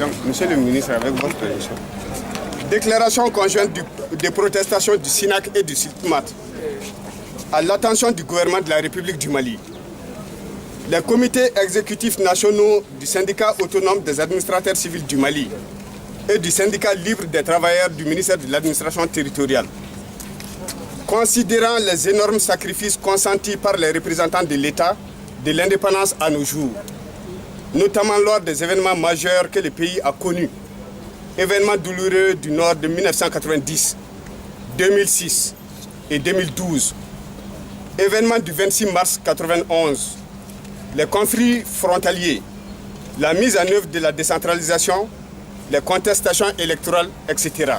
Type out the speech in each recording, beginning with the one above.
Donc, Monsieur le ministre, avec votre permission. Déclaration conjointe des protestations du SINAC et du SILTMAT à l'attention du gouvernement de la République du Mali. Les comités exécutifs nationaux du syndicat autonome des administrateurs civils du Mali et du syndicat libre des travailleurs du ministère de l'administration territoriale, considérant les énormes sacrifices consentis par les représentants de l'État de l'indépendance à nos jours, notamment lors des événements majeurs que le pays a connus, événements douloureux du Nord de 1990, 2006 et 2012, événements du 26 mars 1991, les conflits frontaliers, la mise en œuvre de la décentralisation, les contestations électorales, etc.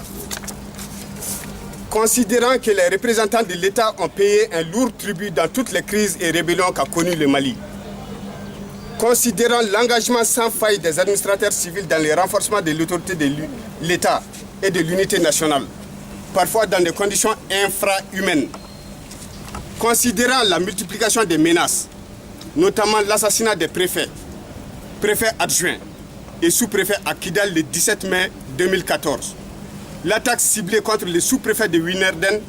Considérant que les représentants de l'État ont payé un lourd tribut dans toutes les crises et rébellions qu'a connues le Mali, considérant l'engagement sans faille des administrateurs civils dans le renforcement de l'autorité de l'État et de l'unité nationale, parfois dans des conditions infrahumaines, considérant la multiplication des menaces, notamment l'assassinat des préfets, préfets adjoints et sous-préfets à Kidal le 17 mai 2014, l'attaque ciblée contre le sous-préfet de Winerden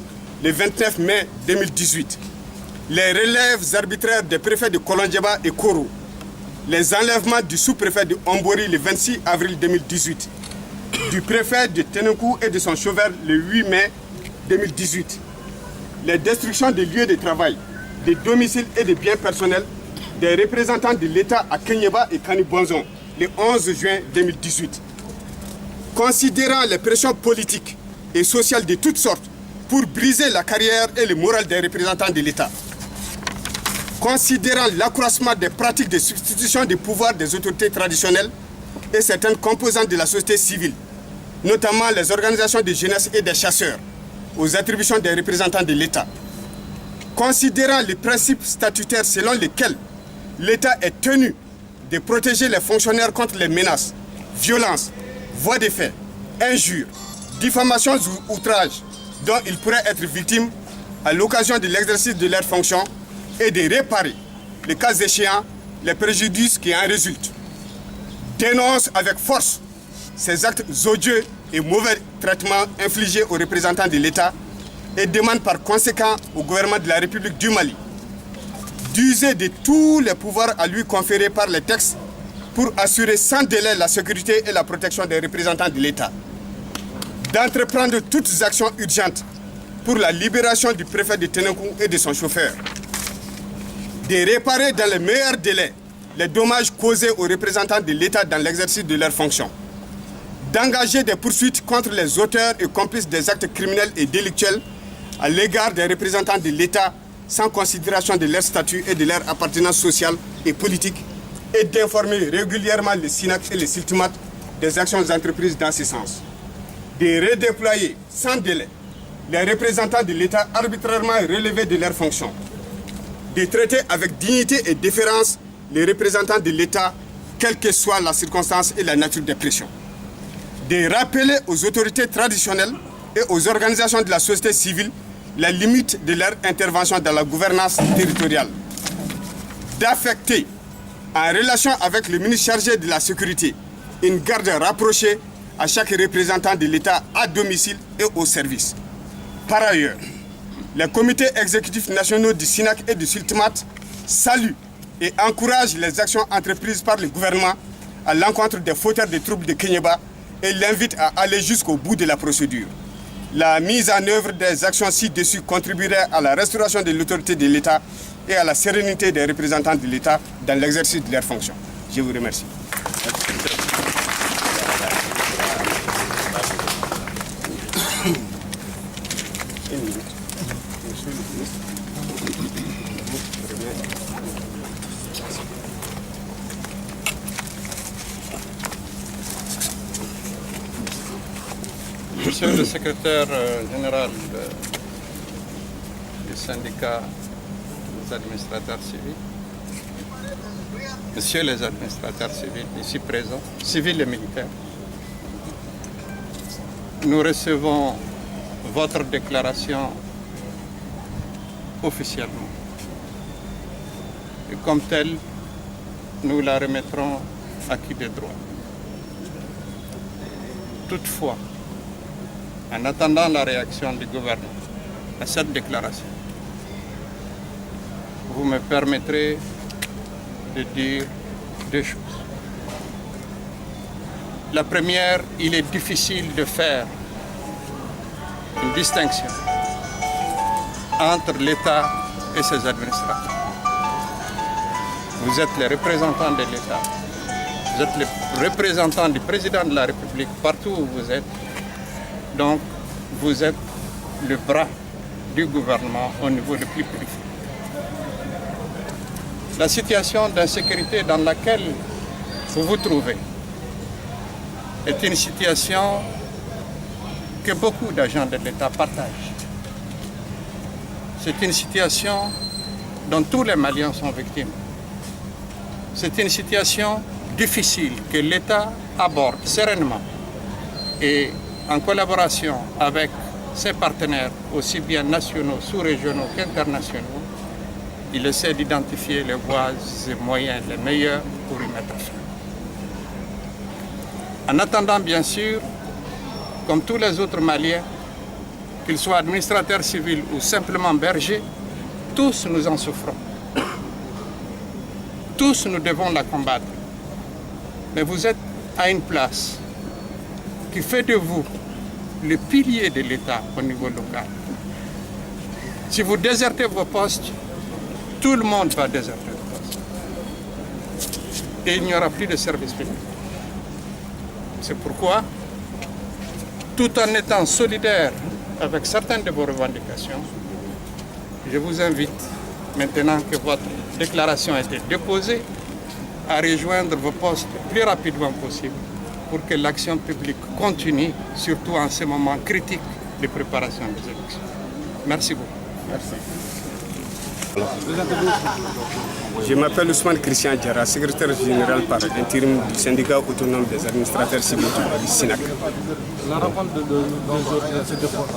le 29 mai 2018, les relèves arbitraires des préfets de Kolondjeba et Koro, les enlèvements du sous-préfet de Ombori le 26 avril 2018, du préfet de Tenenkou et de son chauffeur le 8 mai 2018, les destructions des lieux de travail, des domiciles et des biens personnels des représentants de l'État à Kenyeba et Kanibonzon le 11 juin 2018. Considérant les pressions politiques et sociales de toutes sortes pour briser la carrière et le moral des représentants de l'État. Considérant l'accroissement des pratiques de substitution des pouvoirs des autorités traditionnelles et certaines composantes de la société civile, notamment les organisations de jeunesse et des chasseurs, aux attributions des représentants de l'État. Considérant les principes statutaires selon lesquels l'État est tenu de protéger les fonctionnaires contre les menaces, violences, voies de fait, injures, diffamations ou outrages dont ils pourraient être victimes à l'occasion de l'exercice de leurs fonctions et de réparer, le cas échéant, les préjudices qui en résultent. Dénonce avec force ces actes odieux et mauvais traitements infligés aux représentants de l'État et demande par conséquent au gouvernement de la République du Mali d'user de tous les pouvoirs à lui conférés par les textes pour assurer sans délai la sécurité et la protection des représentants de l'État, d'entreprendre toutes les actions urgentes pour la libération du préfet de Tenenkou et de son chauffeur, de réparer dans les meilleurs délais les dommages causés aux représentants de l'État dans l'exercice de leurs fonctions, d'engager des poursuites contre les auteurs et complices des actes criminels et délictuels à l'égard des représentants de l'État sans considération de leur statut et de leur appartenance sociale et politique, et d'informer régulièrement le SINAC et le SILTMAT des actions entreprises dans ce sens, de redéployer sans délai les représentants de l'État arbitrairement relevés de leurs fonctions, de traiter avec dignité et déférence les représentants de l'État, quelle que soit la circonstance et la nature des pressions, de rappeler aux autorités traditionnelles et aux organisations de la société civile la limite de leur intervention dans la gouvernance territoriale, d'affecter, en relation avec le ministre chargé de la sécurité, une garde rapprochée à chaque représentant de l'État à domicile et au service. Par ailleurs, les comités exécutifs nationaux du SINAC et du SILTMAT saluent et encouragent les actions entreprises par le gouvernement à l'encontre des fauteurs de troubles de Kenyeba et l'invitent à aller jusqu'au bout de la procédure. La mise en œuvre des actions ci-dessus contribuerait à la restauration de l'autorité de l'État et à la sérénité des représentants de l'État dans l'exercice de leurs fonctions. Je vous remercie. Monsieur le secrétaire général du syndicat des administrateurs civils, Messieurs les administrateurs civils ici présents, civils et militaires, nous recevons votre déclaration officiellement. Et comme telle, nous la remettrons à qui de droit. toutefois, en attendant la réaction du gouvernement à cette déclaration, vous me permettrez de dire deux choses. La première, il est difficile de faire une distinction entre l'État et ses administrateurs. Vous êtes les représentants de l'État, vous êtes les représentants du président de la République partout où vous êtes. Donc, vous êtes le bras du gouvernement au niveau le plus périphérique. La situation d'insécurité dans laquelle vous vous trouvez est une situation que beaucoup d'agents de l'État partagent. C'est une situation dont tous les Maliens sont victimes. C'est une situation difficile que l'État aborde sereinement et en collaboration avec ses partenaires, aussi bien nationaux, sous-régionaux qu'internationaux. Il essaie d'identifier les voies et moyens les meilleurs pour y mettre fin. En attendant, bien sûr, comme tous les autres Maliens, qu'ils soient administrateurs civils ou simplement bergers, tous nous en souffrons. Tous nous devons la combattre. Mais vous êtes à une place qui fait de vous le pilier de l'État au niveau local. Si vous désertez vos postes, tout le monde va déserter vos postes. Et il n'y aura plus de service public. C'est pourquoi, tout en étant solidaire avec certaines de vos revendications, je vous invite, maintenant que votre déclaration a été déposée, à rejoindre vos postes le plus rapidement possible pour que l'action publique continue, surtout en ces moments critiques de préparation des élections. Merci beaucoup. Merci. Je m'appelle Ousmane Christian Diarra, secrétaire général par intérim du syndicat autonome des administrateurs civils du SINAC. La rencontre c'était quoi?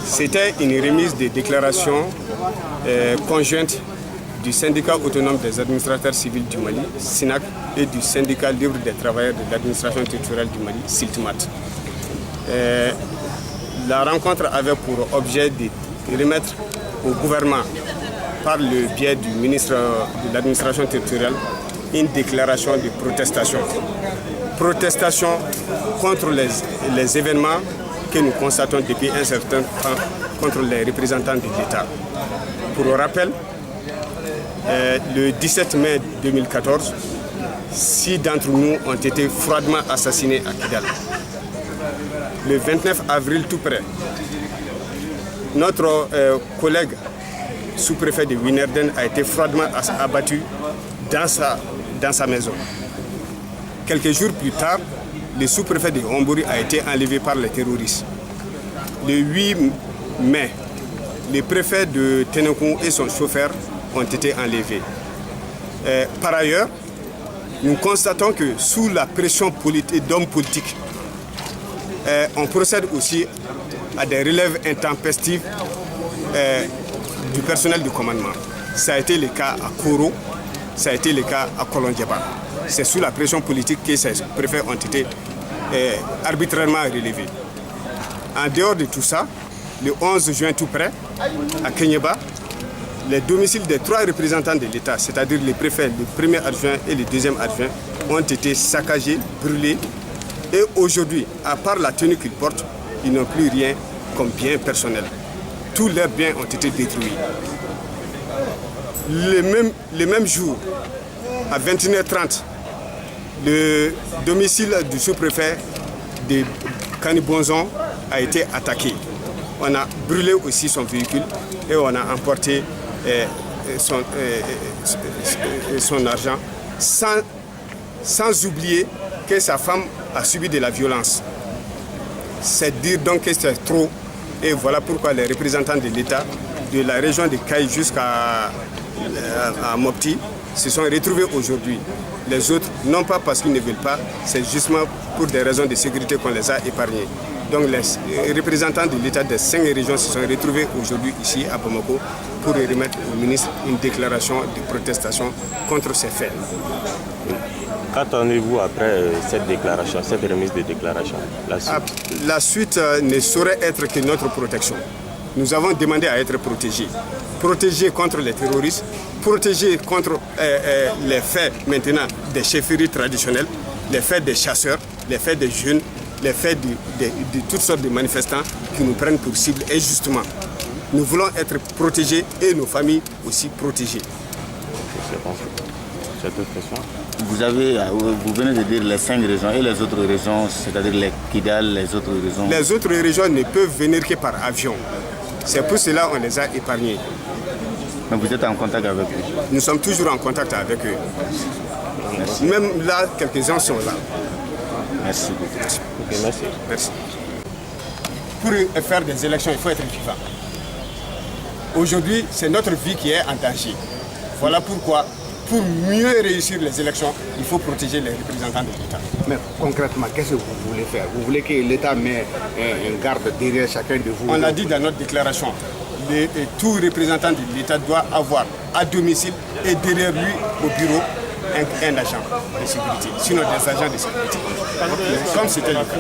C'était une remise de déclaration conjointe du syndicat autonome des administrateurs civils du Mali, SINAC, et du syndicat libre des travailleurs de l'administration territoriale du Mali, SILTMAT. La rencontre avait pour objet de remettre au gouvernement, par le biais du ministre de l'administration territoriale, une déclaration de protestation. Protestation contre les événements que nous constatons depuis un certain temps contre les représentants de l'État. Pour rappel, le 17 mai 2014, 6 d'entre nous ont été froidement assassinés à Kidal. Le 29 avril, tout près, notre collègue sous-préfet de Winerden a été froidement abattu dans sa maison. Quelques jours plus tard, le sous-préfet de Hombori a été enlevé par les terroristes. Le 8 mai, le préfet de Ténoukou et son chauffeur ont été enlevés. Par ailleurs, nous constatons que sous la pression d'hommes politiques, on procède aussi à des relèves intempestives du personnel du commandement. Ça a été le cas à Koro, ça a été le cas à Kolondjeba. C'est sous la pression politique que ces préfets ont été arbitrairement relevés. En dehors de tout ça, le 11 juin tout près, à Kenyeba, les domiciles des 3 représentants de l'État, c'est-à-dire les préfets, le premier adjoint et le deuxième adjoint, ont été saccagés, brûlés. Et aujourd'hui, à part la tenue qu'ils portent, ils n'ont plus rien comme bien personnel. Tous leurs biens ont été détruits. Le même jour, à 21h30, le domicile du sous-préfet de Kanibonzon a été attaqué. On a brûlé aussi son véhicule et on a emporté son argent, sans oublier que sa femme a subi de la violence. C'est dire donc que c'est trop. Et voilà pourquoi les représentants de l'État, de la région de Kaï jusqu'à Mopti, se sont retrouvés aujourd'hui. Les autres, non pas parce qu'ils ne veulent pas, c'est justement pour des raisons de sécurité qu'on les a épargnés. Donc les représentants de l'État des 5 régions se sont retrouvés aujourd'hui ici à Bamako pour remettre au ministre une déclaration de protestation contre ces faits. Qu'attendez-vous après cette déclaration, cette remise de déclaration? La suite ne saurait être que notre protection. Nous avons demandé à être protégés. Protégés contre les terroristes, protégés contre les faits maintenant des chefferies traditionnelles, les faits des chasseurs, les faits des jeunes, les faits de toutes sortes de manifestants qui nous prennent pour cible injustement. Nous voulons être protégés et nos familles aussi protégées. Cette autre question? Vous venez de dire les 5 régions et les autres régions, c'est-à-dire les Kidal, les autres régions. Les autres régions ne peuvent venir que par avion. C'est pour cela qu'on les a épargnés. Mais vous êtes en contact avec eux? Nous sommes toujours en contact avec eux. Merci. Même là, quelques-uns sont là. Merci beaucoup. Ok, merci. Merci. Pour faire des élections, il faut être vivant. Aujourd'hui, c'est notre vie qui est en danger. Voilà pourquoi, pour mieux réussir les élections, il faut protéger les représentants de l'État. Mais concrètement, qu'est-ce que vous voulez faire? Vous voulez que l'État mette un garde derrière chacun de vous? On l'a dit dans notre déclaration. Tout représentant de l'État doit avoir à domicile et derrière lui au bureau un agent de sécurité, sinon des agents de sécurité, comme c'était le cas.